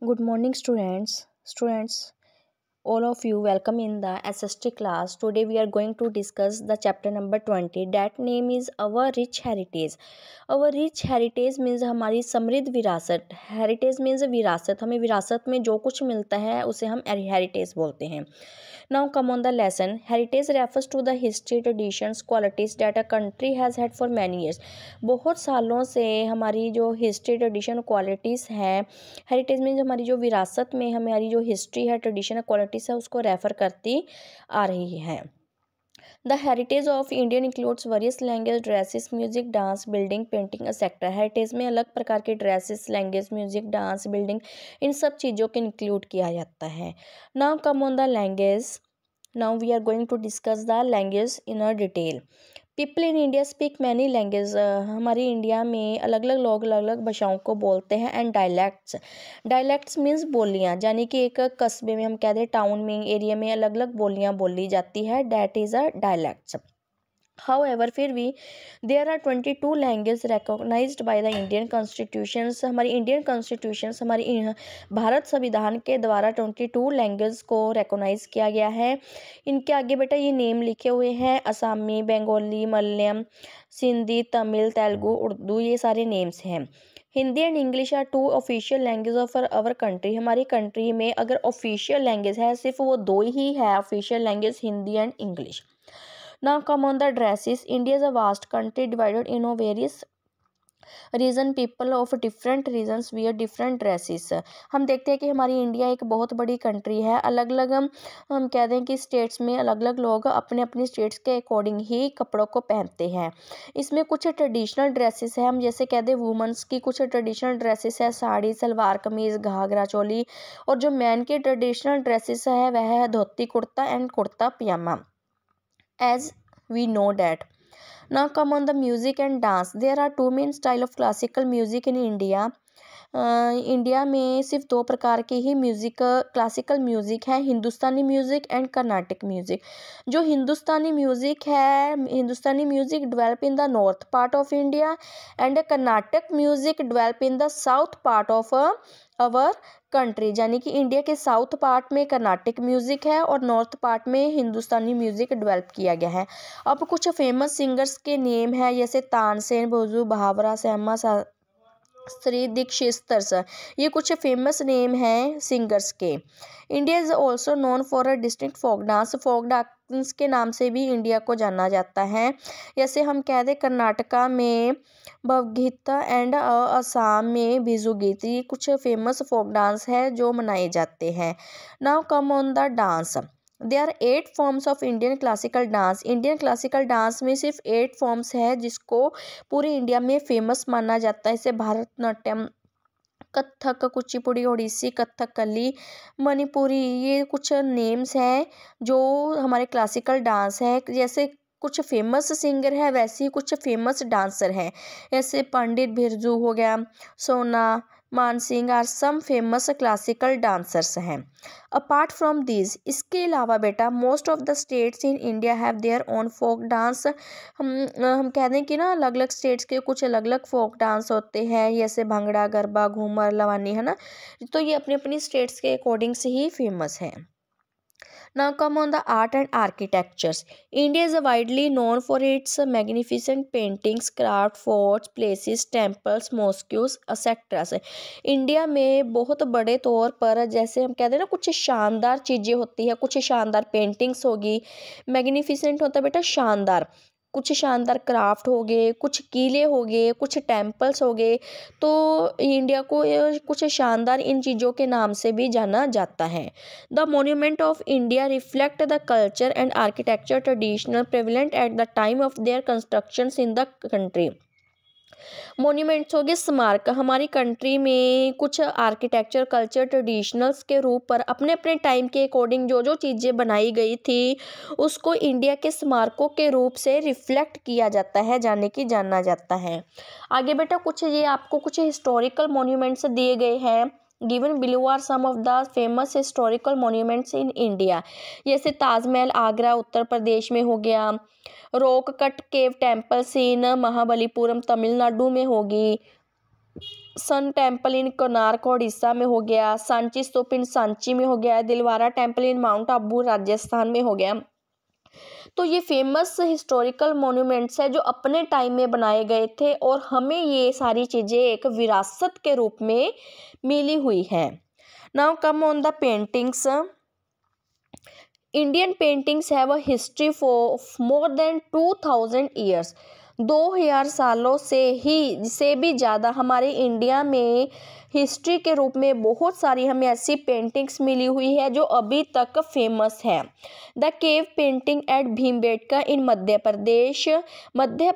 Good morning, students. All of you, welcome in the SST class. Today we are going to discuss the chapter number 20. That name is Our Rich Heritage. Our Rich Heritage means हमारी समृद्ध विरासत. Heritage means विरासत. हमें विरासत में जो कुछ मिलता है उसे हम heritage बोलते हैं. Now come on the lesson. Heritage refers to the history, traditions, qualities that a country has had for many years. बहुत सालों से हमारी जो हिस्ट्री, ट्रेडिशन, क्वालिटीज़ हैं, हेरिटेज मीन्स हमारी जो विरासत में हमारी जो हिस्ट्री है, ट्रेडिशन है, क्वालिटीज़ है, उसको रेफ़र करती आ रही है. The heritage of Indian includes various language, dresses, music, dance, building, painting, etc. Heritage में अलग प्रकार के dresses, language, music, dance, building, इन सब चीज़ों को इंक्लूड किया जाता है. Now come on the language. Now we are going to discuss the language in a detail. People in India speak many language. हमारी इंडिया में अलग अलग लोग अलग अलग भाषाओं को बोलते हैं. एंड डायलैक्ट्स मीन्स बोलियाँ, यानी कि एक कस्बे में हम कहते हैं, टाउन में, एरिया में अलग अलग बोलियाँ बोली जाती है. That is a dialects. However, फिर भी there are 22 languages recognized by the Indian Constitutions. हमारी इंडियन कॉन्स्टिट्यूशंस, हमारी भारत संविधान के द्वारा 22 लैंग्वेज को रिकॉग्नाइज किया गया है. इनके आगे बेटा ये नेम लिखे हुए हैं: असमी, बंगाली, मलयालम, सिंधी, तमिल, तेलुगु, उर्दू, ये सारे नेम्स हैं. Hindi and English are 2 official language of our country. हमारी कंट्री में अगर ऑफिशियल लैंग्वेज है सिर्फ वो 2 ही है official language, Hindi and English. Now come on the dresses. India is a vast country divided into various region. People of different regions wear different dresses. हम देखते हैं कि हमारी इंडिया एक बहुत बड़ी कंट्री है. अलग अलग हम कह दें कि स्टेट्स में अलग अलग लोग अपने अपने स्टेट्स के अकॉर्डिंग ही कपड़ों को पहनते हैं. इसमें कुछ ट्रेडिशनल ड्रेसेस है, हम जैसे कह दें वुमेंस की कुछ ट्रेडिशनल ड्रेसेस है, साड़ी, सलवार कमीज़, घाघरा चोली. और जो मैन की ट्रेडिशनल ड्रेसेस है वह है dhoti kurta and kurta pyjama, as we know that. Now come on the music and dance. There are 2 main style of classical music in India. India में सिर्फ 2 प्रकार के ही म्यूज़िक, क्लासिकल म्यूज़िक है: Hindustani music and Carnatic music. जो Hindustani music है, Hindustani music develop in the north part of India and Carnatic music develop in the south part of our country. यानी कि India के साउथ पार्ट में कर्नाटक म्यूज़िक है और नॉर्थ पार्ट में हिंदुस्तानी म्यूज़िक डेवलप किया गया है. अब कुछ फेमस सिंगर्स के नेम है, जैसे तानसेन, भोजू, भावरा, श्यामा श्री दीक्षित. ये कुछ फेमस नेम हैं सिंगर्स के. India is also known for a district folk dance. Folk dance के नाम से भी इंडिया को जाना जाता है. जैसे हम कह दें कर्नाटका में भवगीता एंड असम में बिजू गीत. ये कुछ फेमस फोक डांस है जो मनाए जाते हैं. Now come on the dance. There are 8 forms of Indian classical dance. Indian classical dance में सिर्फ 8 फॉर्म्स है जिसको पूरे इंडिया में फेमस माना जाता है. जैसे भारतनाट्यम, कथक, कुचिपुड़ी, ओडिसी, कथकली, मणिपुरी. ये कुछ नेम्स हैं जो हमारे क्लासिकल डांस है. जैसे कुछ फेमस सिंगर है वैसे ही कुछ फेमस डांसर हैं. जैसे पंडित बिरजू हो गया, Sonal Mansingh are some famous classical dancers हैं. अपार्ट फ्रॉम दीज, इसके अलावा बेटा most of the states in India have their own folk dance. हम कह दें कि ना अलग अलग स्टेट्स के कुछ अलग अलग फोक डांस होते हैं, जैसे भांगड़ा, गरबा, घूमर, लवानी, है ना. तो ये अपनी अपनी स्टेट्स के अकॉर्डिंग से ही फेमस है. Now come on the art and architectures. India is widely known for its magnificent paintings, craft, forts, places, temples, mosques, etc. India में बहुत बड़े तौर पर, जैसे हम कहते हैं ना, कुछ शानदार चीज़ें होती है, कुछ शानदार पेंटिंग्स होगी. मैग्निफिसेंट होता है बेटा शानदार. कुछ शानदार क्राफ्ट हो गए, कुछ किले हो गए, कुछ टेम्पल्स हो गए. तो इंडिया को कुछ शानदार इन चीज़ों के नाम से भी जाना जाता है. The monument of India reflect the culture and architecture traditional prevalent at the time of their constructions in the country. Monuments हो गए स्मारक. हमारी कंट्री में कुछ आर्किटेक्चर, कल्चर, ट्रेडिशनल्स के रूप पर अपने अपने टाइम के अकॉर्डिंग जो जो चीज़ें बनाई गई थी उसको इंडिया के स्मारकों के रूप से रिफ्लेक्ट किया जाता है, जाना जाता है. आगे बेटा कुछ ये आपको कुछ हिस्टोरिकल मोन्यूमेंट्स दिए गए हैं. Given below are some of the famous historical monuments in India. जैसे ताजमहल आगरा उत्तर प्रदेश में हो गया, rock cut cave temples in Mahabalipuram Tamil Nadu में होगी, sun temple in Konark Orissa में हो गया, सांची स्तूप इन सांची में हो गया, Dilwara temple in mount Abu Rajasthan में हो गया। तो ये फेमस हिस्टोरिकल मोन्यूमेंट्स है जो अपने टाइम में बनाए गए थे और हमें ये सारी चीज़ें एक विरासत के रूप में मिली हुई है। Now come on the paintings. Indian paintings have a history for more than 2000 years. 2000 सालों से भी ज़्यादा हमारे इंडिया में हिस्ट्री के रूप में बहुत सारी हमें ऐसी पेंटिंग्स मिली हुई है जो अभी तक फेमस है। The cave painting at Bhimbetka in Madhya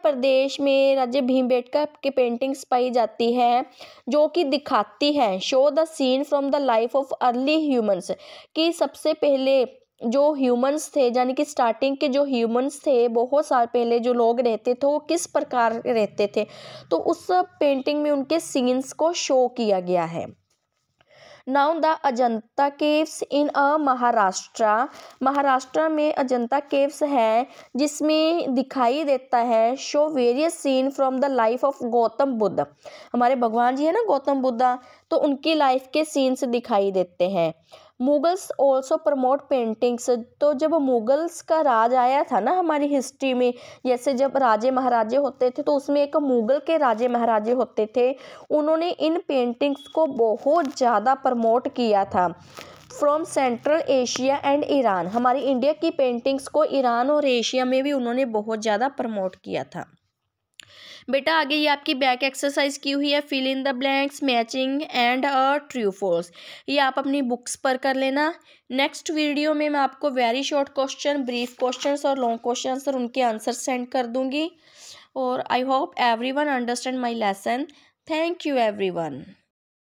Pradesh में राज्य भीमबेटका की पेंटिंग्स पाई जाती है जो कि दिखाती है show the scene from the life of early humans, कि सबसे पहले जो ह्यूमंस थे यानी कि स्टार्टिंग के जो ह्यूमंस थे, बहुत साल पहले जो लोग रहते थे वो किस प्रकार रहते थे, तो उस पेंटिंग में उनके सीन्स को शो किया गया है। Now the Ajanta caves in Maharashtra में अजंता केव्स है जिसमें दिखाई देता है show various scene from the life of Gautam Buddha. हमारे भगवान जी है ना गौतम बुद्धा, तो उनकी लाइफ के सीन्स दिखाई देते हैं। Mughals also promote paintings. तो जब मुगल्स का राज आया था ना हमारी हिस्ट्री में, जैसे जब राजे महाराजे होते थे तो उसमें एक मुगल के राजे महाराजे होते थे, उन्होंने इन पेंटिंग्स को बहुत ज़्यादा प्रमोट किया था। From central Asia and Iran, हमारी इंडिया की पेंटिंग्स को ईरान और एशिया में भी उन्होंने बहुत ज़्यादा प्रमोट किया था। बेटा आगे ये आपकी बैक एक्सरसाइज की हुई है, fill in the blanks, matching and true false. ये आप अपनी बुक्स पर कर लेना। नेक्स्ट वीडियो में मैं आपको very short question, brief questions और लॉन्ग क्वेश्चंस और उनके आंसर सेंड कर दूंगी। और I hope everyone understand my lesson. Thank you everyone.